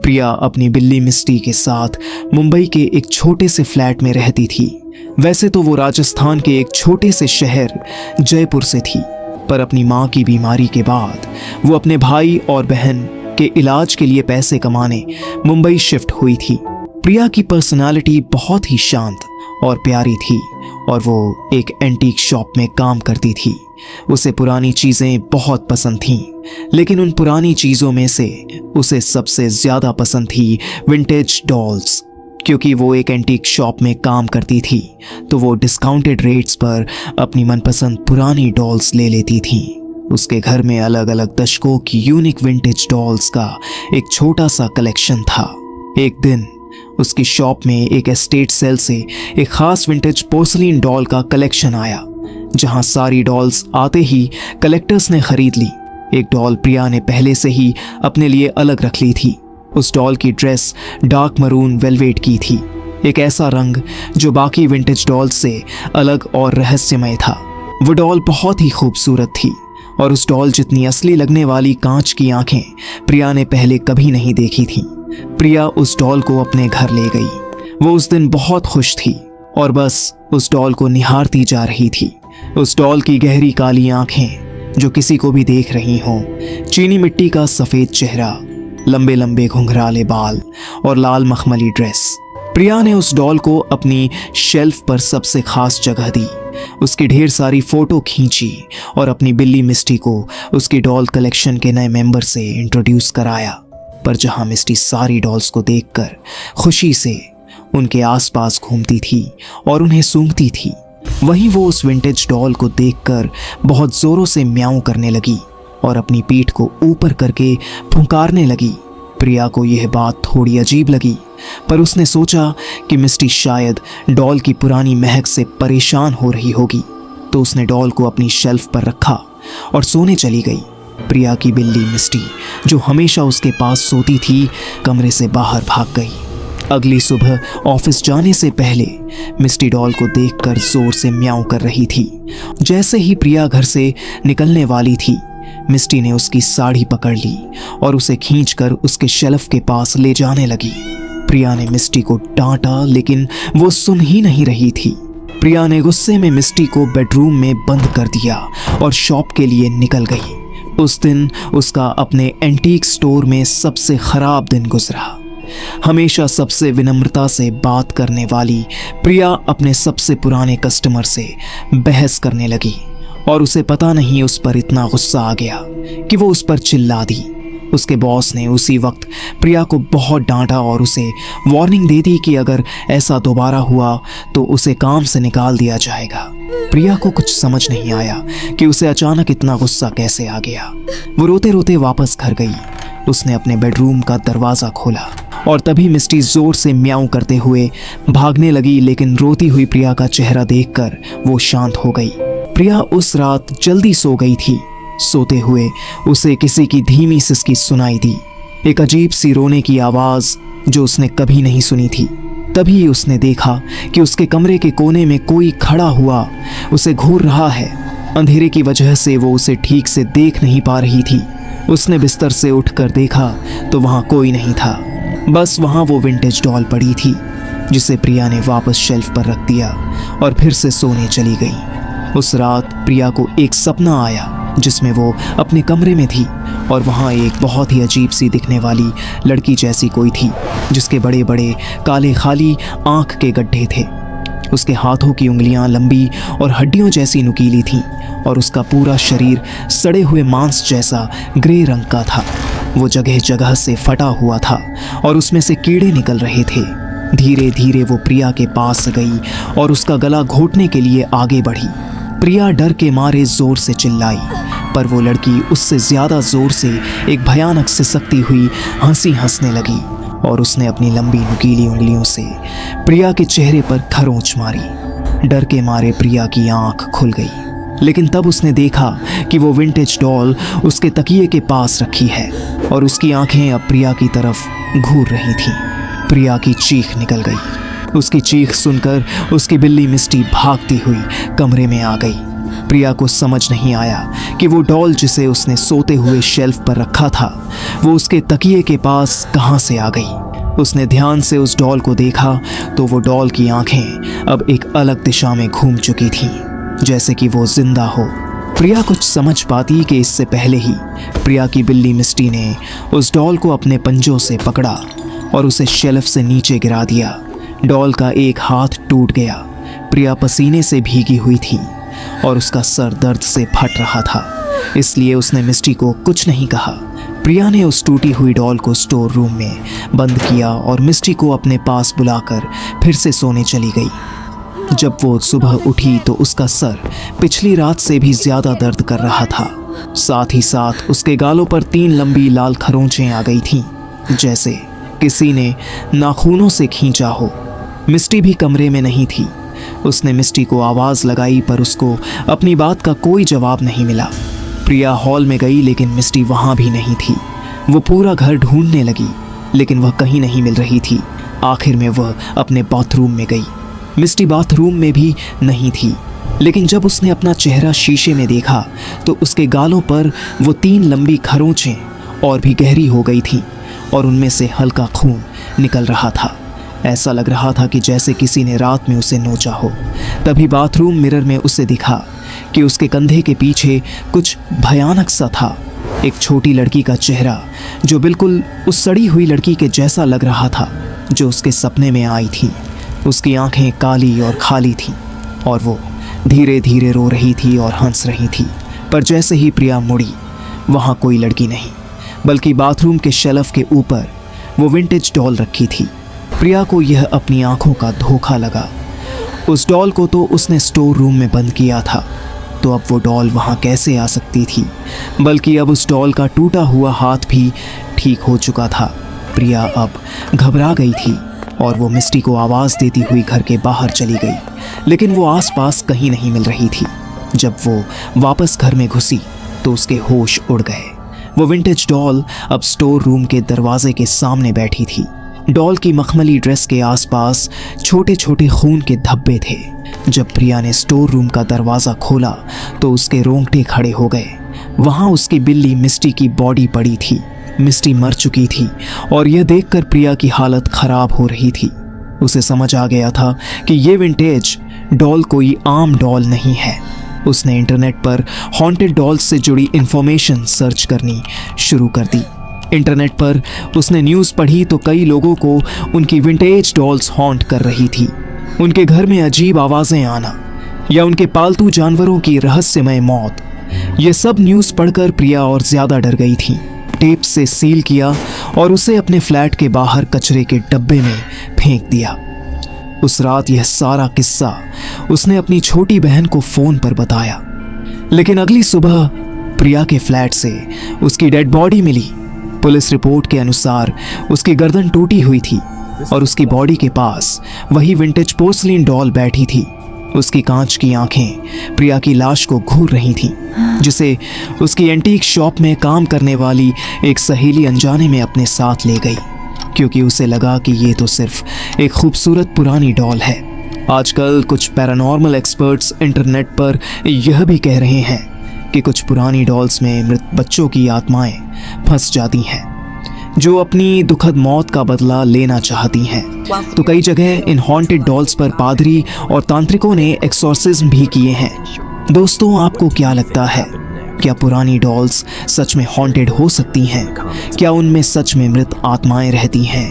प्रिया अपनी बिल्ली मिस्टी के साथ मुंबई के एक छोटे से फ्लैट में रहती थी। वैसे तो वो राजस्थान के एक छोटे से शहर जयपुर से थी, पर अपनी माँ की बीमारी के बाद वो अपने भाई और बहन के इलाज के लिए पैसे कमाने मुंबई शिफ्ट हुई थी। प्रिया की पर्सनालिटी बहुत ही शांत और प्यारी थी और वो एक एंटीक शॉप में काम करती थी। उसे पुरानी चीज़ें बहुत पसंद थीं, लेकिन उन पुरानी चीज़ों में से उसे सबसे ज़्यादा पसंद थी विंटेज डॉल्स। क्योंकि वो एक एंटीक शॉप में काम करती थी तो वो डिस्काउंटेड रेट्स पर अपनी मनपसंद पुरानी डॉल्स ले लेती थी। उसके घर में अलग अलग दशकों की यूनिक विंटेज डॉल्स का एक छोटा सा कलेक्शन था। एक दिन उसकी शॉप में एक एस्टेट सेल से एक खास विंटेज पोर्सलिन डॉल का कलेक्शन आया, जहां सारी डॉल्स आते ही कलेक्टर्स ने खरीद ली। एक डॉल प्रिया ने पहले से ही अपने लिए अलग रख ली थी। उस डॉल की ड्रेस डार्क मरून वेलवेट की थी, एक ऐसा रंग जो बाकी विंटेज डॉल से अलग और रहस्यमय था। वो डॉल बहुत ही खूबसूरत थी और उस डॉल जितनी असली लगने वाली कांच की आंखें प्रिया ने पहले कभी नहीं देखी थी। प्रिया उस डॉल को अपने घर ले गई। वो उस दिन बहुत खुश थी और बस उस डॉल को निहारती जा रही थी। उस डॉल की गहरी काली आंखें जो किसी को भी देख रही हों, चीनी मिट्टी का सफेद चेहरा, लंबे लंबे घुंघराले बाल और लाल मखमली ड्रेस। प्रिया ने उस डॉल को अपनी शेल्फ पर सबसे खास जगह दी, उसकी ढेर सारी फोटो खींची और अपनी बिल्ली मिस्टी को उसकी डॉल कलेक्शन के नए मेंबर से इंट्रोड्यूस कराया। पर जहां मिस्टी सारी डॉल्स को देखकर खुशी से उनके आसपास घूमती थी और उन्हें सूंघती थी, वहीं वो उस विंटेज डॉल को देखकर बहुत जोरों से म्याऊं करने लगी और अपनी पीठ को ऊपर करके फुंकारने लगी। प्रिया को यह बात थोड़ी अजीब लगी, पर उसने सोचा कि मिस्टी शायद डॉल की पुरानी महक से परेशान हो रही होगी, तो उसने डॉल को अपनी शेल्फ पर रखा और सोने चली गई। प्रिया की बिल्ली मिस्टी, जो हमेशा उसके पास सोती थी, कमरे से बाहर भाग गई। अगली सुबह ऑफिस जाने से पहले मिस्टी डॉल को देखकर जोर से म्याऊं कर रही थी। जैसे ही प्रिया घर से निकलने वाली थी, मिस्टी ने उसकी साड़ी पकड़ ली और उसे खींचकर उसके शेल्फ के पास ले जाने लगी। प्रिया ने मिस्टी को डांटा, लेकिन वो सुन ही नहीं रही थी। प्रिया ने गुस्से में मिस्टी को बेडरूम में बंद कर दिया और शॉप के लिए निकल गई। उस दिन उसका अपने एंटीक स्टोर में सबसे खराब दिन गुजरा। हमेशा सबसे विनम्रता से बात करने वाली प्रिया अपने सबसे पुराने कस्टमर से बहस करने लगी और उसे पता नहीं उस पर इतना गुस्सा आ गया कि वो उस पर चिल्ला दी। उसके बॉस ने उसी वक्त प्रिया को बहुत डांटा और उसे वार्निंग दे दी कि अगर ऐसा दोबारा हुआ तो उसे काम से निकाल दिया जाएगा। प्रिया को कुछ समझ नहीं आया कि उसे अचानक इतना गुस्सा कैसे आ गया। वो रोते रोते वापस घर गई। उसने अपने बेडरूम का दरवाज़ा खोला और तभी मिस्टी जोर से म्याऊं करते हुए भागने लगी, लेकिन रोती हुई प्रिया का चेहरा देखकर वो शांत हो गई। प्रिया उस रात जल्दी सो गई थी। सोते हुए उसे किसी की धीमी सिसकी सुनाई दी, एक अजीब सी रोने की आवाज़ जो उसने कभी नहीं सुनी थी। तभी उसने देखा कि उसके कमरे के कोने में कोई खड़ा हुआ उसे घूर रहा है। अंधेरे की वजह से वो उसे ठीक से देख नहीं पा रही थी। उसने बिस्तर से उठकर देखा तो वहाँ कोई नहीं था, बस वहाँ वो विंटेज डॉल पड़ी थी, जिसे प्रिया ने वापस शेल्फ पर रख दिया और फिर से सोने चली गई। उस रात प्रिया को एक सपना आया जिसमें वो अपने कमरे में थी और वहाँ एक बहुत ही अजीब सी दिखने वाली लड़की जैसी कोई थी, जिसके बड़े बड़े काले खाली आँख के गड्ढे थे। उसके हाथों की उंगलियां लंबी और हड्डियों जैसी नुकीली थीं और उसका पूरा शरीर सड़े हुए मांस जैसा ग्रे रंग का था। वो जगह जगह से फटा हुआ था और उसमें से कीड़े निकल रहे थे। धीरे धीरे वो प्रिया के पास गई और उसका गला घोंटने के लिए आगे बढ़ी। प्रिया डर के मारे जोर से चिल्लाई, पर वो लड़की उससे ज्यादा जोर से एक भयानक सिसकती हुई हंसी हंसने लगी और उसने अपनी लंबी नुकीली उंगलियों से प्रिया के चेहरे पर खरोंच मारी। डर के मारे प्रिया की आंख खुल गई, लेकिन तब उसने देखा कि वो विंटेज डॉल उसके तकिए के पास रखी है और उसकी आंखें अब प्रिया की तरफ घूर रही थीं। प्रिया की चीख निकल गई। उसकी चीख सुनकर उसकी बिल्ली मिस्टी भागती हुई कमरे में आ गई। प्रिया को समझ नहीं आया कि वो डॉल जिसे उसने सोते हुए शेल्फ पर रखा था वो उसके तकिए के पास कहां से आ गई। उसने ध्यान से उस डॉल को देखा तो वो डॉल की आंखें अब एक अलग दिशा में घूम चुकी थीं, जैसे कि वो जिंदा हो। प्रिया कुछ समझ पाती कि इससे पहले ही प्रिया की बिल्ली मिस्टी ने उस डॉल को अपने पंजों से पकड़ा और उसे शेल्फ से नीचे गिरा दिया। डॉल का एक हाथ टूट गया। प्रिया पसीने से भीगी हुई थी और उसका सर दर्द से फट रहा था, इसलिए उसने मिस्टी को कुछ नहीं कहा। प्रिया ने उस टूटी हुई डॉल को स्टोर रूम में बंद किया और मिस्टी को अपने पास बुलाकर फिर से सोने चली गई। जब वो सुबह उठी तो उसका सर पिछली रात से भी ज्यादा दर्द कर रहा था। साथ ही साथ उसके गालों पर 3 लंबी लाल खरोंचें आ गई थीं, जैसे किसी ने नाखूनों से खींचा हो। मिस्टी भी कमरे में नहीं थी। उसने मिस्टी को आवाज़ लगाई पर उसको अपनी बात का कोई जवाब नहीं मिला। प्रिया हॉल में गई लेकिन मिस्टी वहाँ भी नहीं थी। वो पूरा घर ढूंढने लगी लेकिन वह कहीं नहीं मिल रही थी। आखिर में वह अपने बाथरूम में गई। मिस्टी बाथरूम में भी नहीं थी, लेकिन जब उसने अपना चेहरा शीशे में देखा तो उसके गालों पर वो 3 लंबी खरोंचें और भी गहरी हो गई थीं और उनमें से हल्का खून निकल रहा था। ऐसा लग रहा था कि जैसे किसी ने रात में उसे नोचा हो। तभी बाथरूम मिरर में उसे दिखा कि उसके कंधे के पीछे कुछ भयानक सा था। एक छोटी लड़की का चेहरा जो बिल्कुल उस सड़ी हुई लड़की के जैसा लग रहा था जो उसके सपने में आई थी। उसकी आंखें काली और खाली थीं और वो धीरे धीरे रो रही थी और हंस रही थी। पर जैसे ही प्रिया मुड़ी, वहाँ कोई लड़की नहीं बल्कि बाथरूम के शेल्फ के ऊपर वो विंटेज डॉल रखी थी। प्रिया को यह अपनी आंखों का धोखा लगा। उस डॉल को तो उसने स्टोर रूम में बंद किया था, तो अब वो डॉल वहाँ कैसे आ सकती थी? बल्कि अब उस डॉल का टूटा हुआ हाथ भी ठीक हो चुका था। प्रिया अब घबरा गई थी और वो मिस्टी को आवाज़ देती हुई घर के बाहर चली गई, लेकिन वो आसपास कहीं नहीं मिल रही थी। जब वो वापस घर में घुसी तो उसके होश उड़ गए। वो विंटेज डॉल अब स्टोर रूम के दरवाजे के सामने बैठी थी। डॉल की मखमली ड्रेस के आसपास छोटे छोटे खून के धब्बे थे। जब प्रिया ने स्टोर रूम का दरवाज़ा खोला तो उसके रोंगटे खड़े हो गए। वहाँ उसकी बिल्ली मिस्टी की बॉडी पड़ी थी। मिस्टी मर चुकी थी और यह देखकर प्रिया की हालत खराब हो रही थी। उसे समझ आ गया था कि ये विंटेज डॉल कोई आम डॉल नहीं है। उसने इंटरनेट पर हॉन्टेड डॉल्स से जुड़ी इंफॉर्मेशन सर्च करनी शुरू कर दी। इंटरनेट पर उसने न्यूज़ पढ़ी तो कई लोगों को उनकी विंटेज डॉल्स हॉन्ट कर रही थी। उनके घर में अजीब आवाज़ें आना या उनके पालतू जानवरों की रहस्यमय मौत। ये सब न्यूज़ पढ़कर प्रिया और ज़्यादा डर गई थी। टेप से सील किया और उसे अपने फ्लैट के बाहर कचरे के डब्बे में फेंक दिया। उस रात यह सारा किस्सा उसने अपनी छोटी बहन को फ़ोन पर बताया, लेकिन अगली सुबह प्रिया के फ्लैट से उसकी डेड बॉडी मिली। पुलिस रिपोर्ट के अनुसार उसकी गर्दन टूटी हुई थी और उसकी बॉडी के पास वही विंटेज पोर्सलिन डॉल बैठी थी। उसकी कांच की आंखें प्रिया की लाश को घूर रही थीं, जिसे उसकी एंटीक शॉप में काम करने वाली एक सहेली अनजाने में अपने साथ ले गई, क्योंकि उसे लगा कि ये तो सिर्फ एक खूबसूरत पुरानी डॉल है। आजकल कुछ पैरानॉर्मल एक्सपर्ट्स इंटरनेट पर यह भी कह रहे हैं कि कुछ पुरानी डॉल्स में मृत बच्चों की आत्माएं फंस जाती हैं जो अपनी दुखद मौत का बदला लेना चाहती हैं। तो कई जगह इन हॉन्टेड डॉल्स पर पादरी और तांत्रिकों ने एक्सोर्सिज्म भी किए हैं। दोस्तों, आपको क्या लगता है? क्या पुरानी डॉल्स सच में हॉन्टेड हो सकती हैं? क्या उनमें सच में मृत आत्माएं रहती हैं?